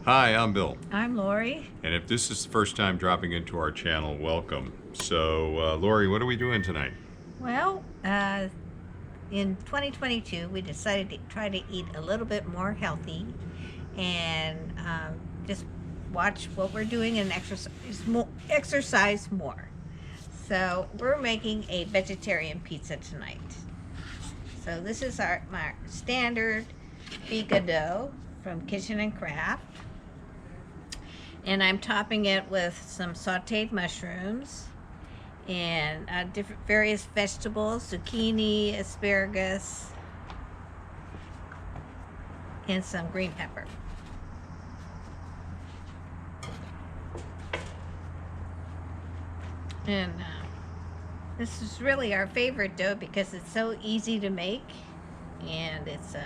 Hi, I'm Bill. I'm Lori. And if this is the first time dropping into our channel, welcome. So, Lori, what are we doing tonight? Well, in 2022, we decided to try to eat a little bit more healthy and just watch what we're doing and exercise more. So we're making a vegetarian pizza tonight. So this is my standard Veggie dough from Kitchen and Craft. And I'm topping it with some sauteed mushrooms and various vegetables, zucchini, asparagus, and some green pepper. And this is really our favorite dough because it's so easy to make, and it's a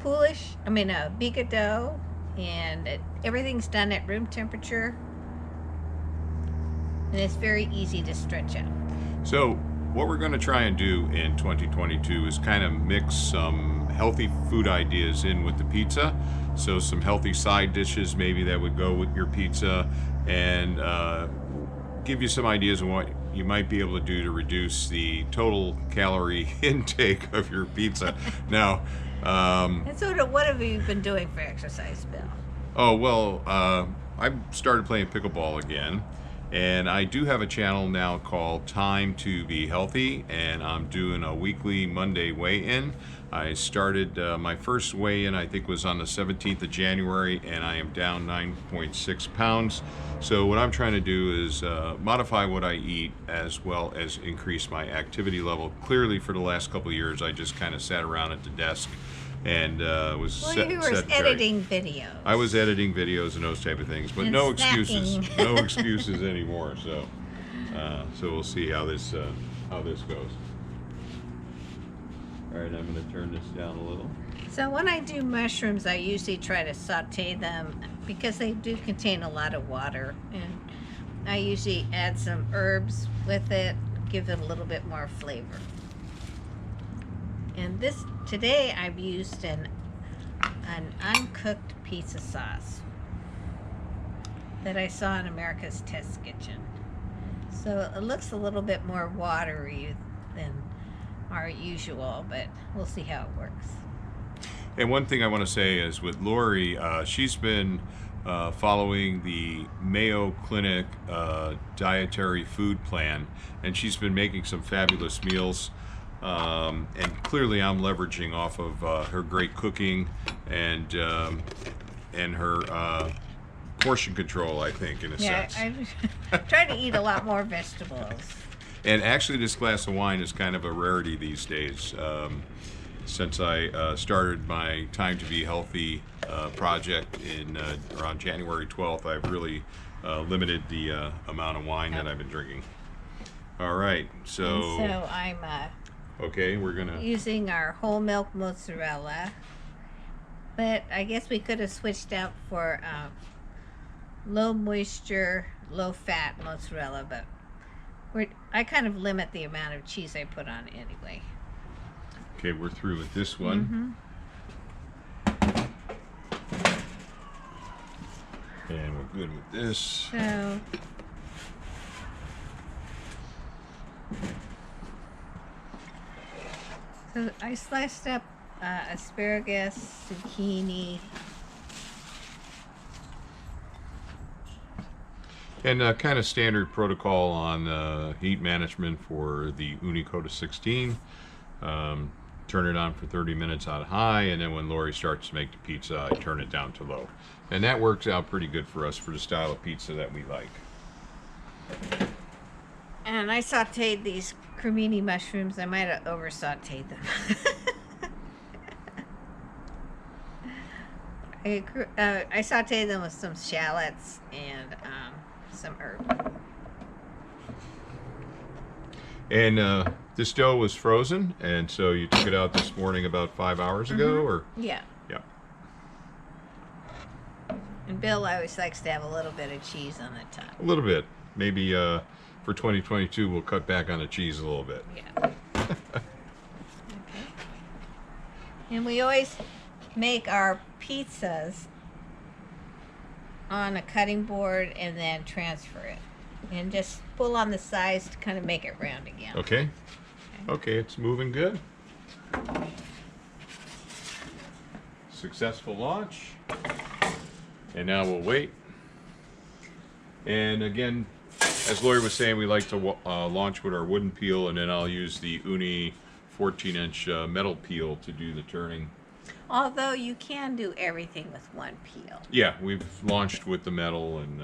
Veggie dough, and everything's done at room temperature, and it's very easy to stretch out. So, what we're going to try and do in 2022 is kind of mix some healthy food ideas in with the pizza. So, some healthy side dishes maybe that would go with your pizza, and give you some ideas on what you might be able to do to reduce the total calorie intake of your pizza. Now, and so what have you been doing for exercise, Bill? Oh, well, I started playing pickleball again, and I do have a channel now called Time to Be Healthy, and I'm doing a weekly Monday weigh-in. I started my first weigh-in, I think, was on the 17th of January, and I am down 9.6 pounds. So what I'm trying to do is modify what I eat as well as increase my activity level. Clearly, for the last couple of years, I just kind of sat around at the desk and you were editing videos. I was editing videos and those type of things, but and no snacking. excuses, no excuses anymore. So, so we'll see how this goes. All right, I'm going to turn this down a little. So when I do mushrooms, I usually try to saute them because they do contain a lot of water, and I usually add some herbs with it, give it a little bit more flavor. And today I've used an uncooked pizza sauce that I saw in America's Test Kitchen. So it looks a little bit more watery than our usual, but we'll see how it works. And one thing I want to say is with Lori, she's been following the Mayo Clinic dietary food plan, and she's been making some fabulous meals. And clearly I'm leveraging off of her great cooking and her portion control, I think, in a sense. I try to eat a lot more vegetables. And actually this glass of wine is kind of a rarity these days. Since I started my Time to Be Healthy project in around January 12th, I've really limited the amount of wine that I've been drinking. All right, so I'm okay, we're gonna using our whole milk mozzarella, but I guess we could have switched out for low moisture, low fat mozzarella, but I kind of limit the amount of cheese I put on anyway. Okay, we're through with this one. And we're good with this. So I sliced up asparagus, zucchini. And kind of standard protocol on heat management for the Unicoda 16. Turn it on for 30 minutes on high, and then when Lori starts to make the pizza, I turn it down to low. And that works out pretty good for us for the style of pizza that we like. And I sauteed these cremini mushrooms. I might have over sauteed them. I sauteed them with some shallots and some herb. And this dough was frozen, and so you took it out this morning about 5 hours ago, or? Yeah. Yeah. And Bill always likes to have a little bit of cheese on the top. A little bit. Maybe for 2022 we'll cut back on the cheese a little bit. Yeah. Okay. And we always make our pizzas on a cutting board and then transfer it. And just pull on the sides to kind of make it round again. Okay. Okay, it's moving good. Successful launch. And now we'll wait. And again, as Lori was saying, we like to launch with our wooden peel, and then I'll use the Uni 14-inch metal peel to do the turning. Although you can do everything with one peel. Yeah, we've launched with the metal and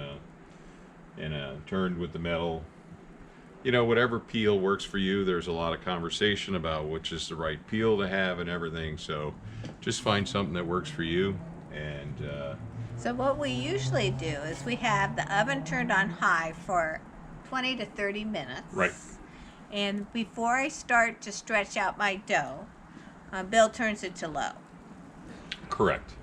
turned with the metal. You know, whatever peel works for you. There's a lot of conversation about which is the right peel to have and everything. So just find something that works for you. And so what we usually do is we have the oven turned on high for 20 to 30 minutes. Right. And before I start to stretch out my dough, Bill turns it to low. correct.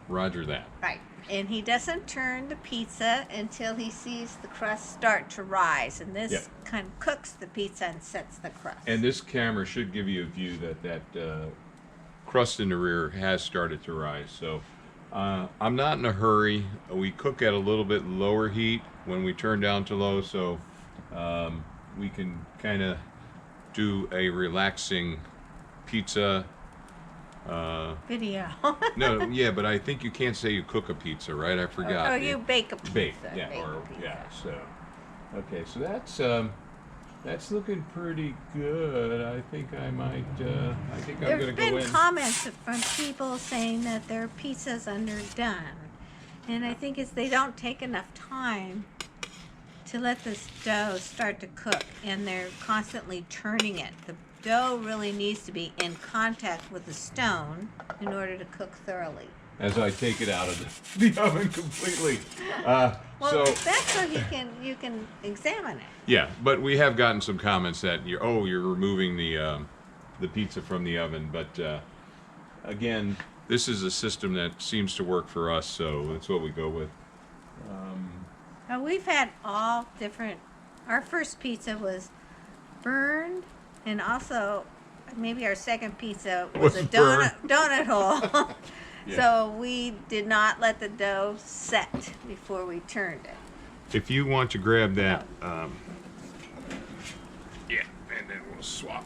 Roger that. Right. And he doesn't turn the pizza until he sees the crust start to rise. And this Yep. kind of cooks the pizza and sets the crust. And this camera should give you a view that crust in the rear has started to rise. So I'm not in a hurry. We cook at a little bit lower heat when we turn down to low, so we can kind of do a relaxing pizza. Video. No, yeah, but I think you can't say you cook a pizza, right? I forgot. Oh, you bake a pizza. Bake, yeah, Bake a or pizza. yeah. So, okay, so that's looking pretty good. I think I might. I think I'm There's gonna been go in. comments from people saying that their pizza's underdone. And I think it's they don't take enough time to let this dough start to cook, and they're constantly turning it. The dough really needs to be in contact with the stone in order to cook thoroughly. As I take it out of the oven completely. Well, So that's so you can examine it. yeah, but we have gotten some comments that you're removing the pizza from the oven, but again, this is a system that seems to work for us, so that's what we go with. Now, we've had all different. Our first pizza was burned, and also maybe our second pizza was a Was burned. donut hole. Yeah. So we did not let the dough set before we turned it. If you want to grab that, yeah, and then we'll swap.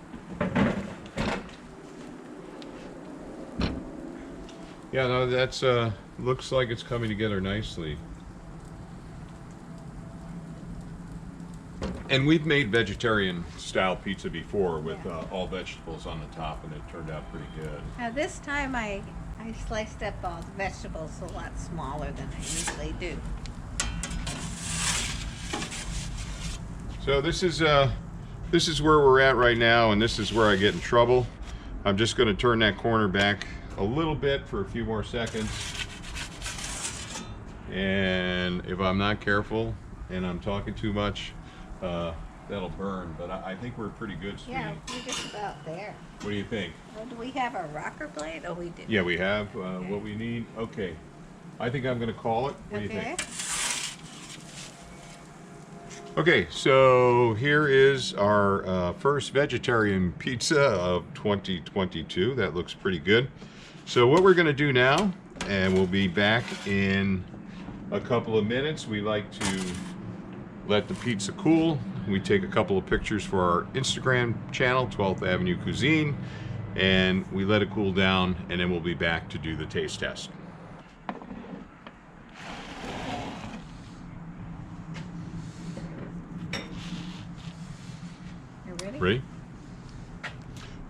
Yeah, no, that's looks like it's coming together nicely. And we've made vegetarian style pizza before with Yeah. all vegetables on the top, and it turned out pretty good. Now this time I sliced up all the vegetables a lot smaller than I usually do. So this is where we're at right now, and this is where I get in trouble. I'm just going to turn that corner back a little bit for a few more seconds, and if I'm not careful and I'm talking too much, that'll burn. But I think we're pretty good speed. Yeah, we're just about there. What do you think? Well, do we have our rocker blade? Oh, we do. Yeah, we have what we need. Okay, I think I'm going to call it. What do you think? Okay, so here is our first vegetarian pizza of 2022. That looks pretty good. So what we're going to do now, and we'll be back in a couple of minutes. We like to let the pizza cool. We take a couple of pictures for our Instagram channel, 12th Avenue Cuisine, and we let it cool down, and then we'll be back to do the taste test. Ready?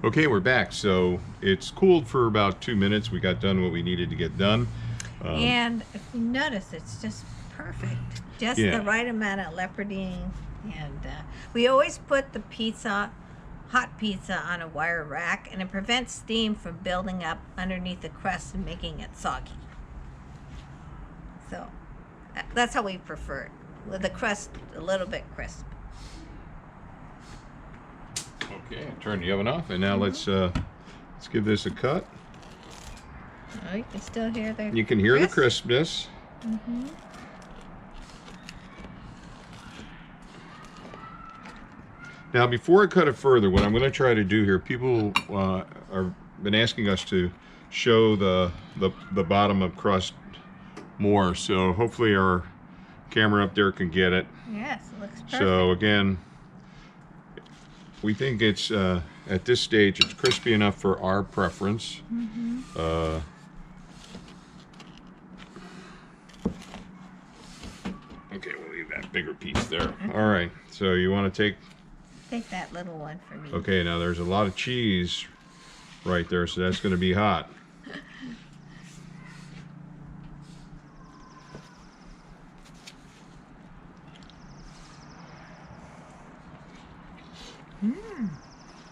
Okay, we're back. So it's cooled for about 2 minutes. We got done what we needed to get done. And if you notice, it's just perfect. Just Yeah. the right amount of leopardine. And we always put the hot pizza on a wire rack, and it prevents steam from building up underneath the crust and making it soggy. So that's how we prefer it, with the crust a little bit crisp. Okay, turn the oven off, and now let's give this a cut. Oh, you can still hear the You can hear the crisp. crispness. Mm-hmm. Now, before I cut it further, what I'm going to try to do here, people are been asking us to show the bottom of crust more. So hopefully our camera up there can get it. Yes, it looks perfect. So again, we think it's at this stage it's crispy enough for our preference. Okay, we'll leave that bigger piece there. All right, so you want to take that little one for me. Okay, now there's a lot of cheese right there, so that's going to be hot.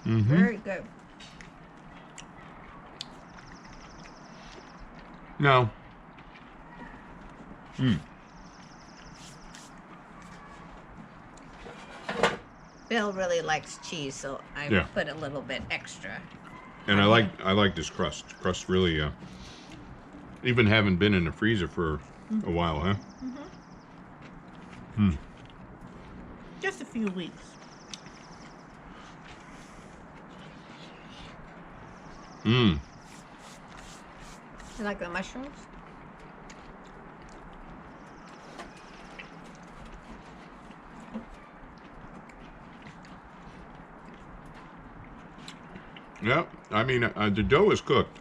Very good. No. Bill really likes cheese, so I Yeah. put a little bit extra. And I like this crust. Crust really, even haven't been in the freezer for a while, huh? Just a few weeks. You like the mushrooms? Yeah, I mean, the dough is cooked.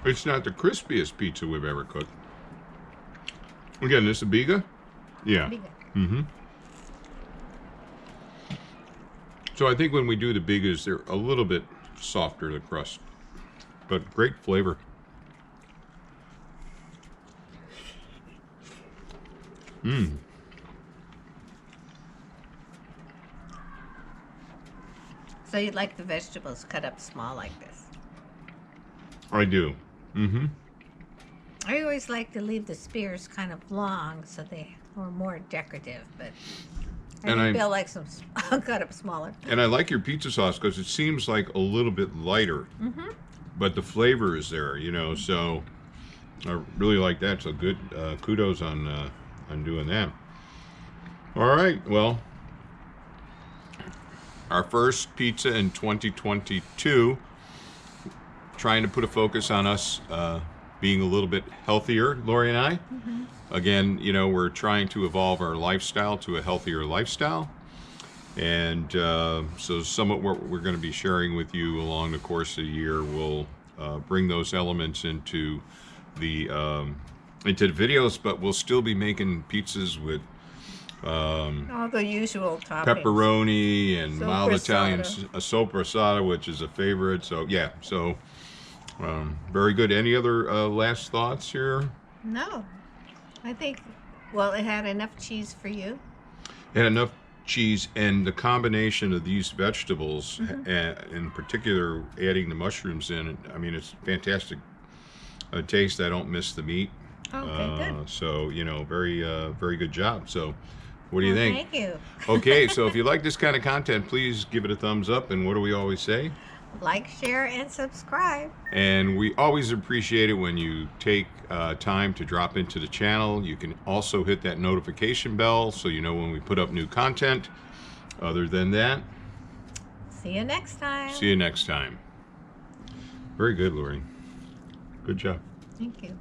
It's not the crispiest pizza we've ever cooked. Again, this is a biga? Yeah. Biga. So I think when we do the bigas, they're a little bit softer, the crust. But great flavor. So you like the vegetables cut up small like this? I do. I always like to leave the spears kind of long so they are more decorative, but I think Bill likes them cut up smaller. And I like your pizza sauce because it seems like a little bit lighter, but the flavor is there, you know. So I really like that. So good, kudos on doing that. All right, well, our first pizza in 2022. Trying to put a focus on us being a little bit healthier, Lori and I. Again, you know, we're trying to evolve our lifestyle to a healthier lifestyle. And so some of what we're going to be sharing with you along the course of the year will bring those elements into the videos, but we'll still be making pizzas with all the usual toppings. pepperoni and mild Soppressata. Italian soppressata, which is a favorite. So yeah, so very good. Any other last thoughts here? No. I think, well, it had enough cheese for you. And enough cheese, and the combination of these vegetables, in particular adding the mushrooms in, I mean, it's fantastic taste. I don't miss the meat. Okay, good. So, you know, very good job. So what do you think? Thank you. Okay, so if you like this kind of content, please give it a thumbs up. And what do we always say? Like, share, and subscribe. And we always appreciate it when you take time to drop into the channel. You can also hit that notification bell so you know when we put up new content. Other than that, See you next time. see you next time. Very good, Lori. Good job. Thank you.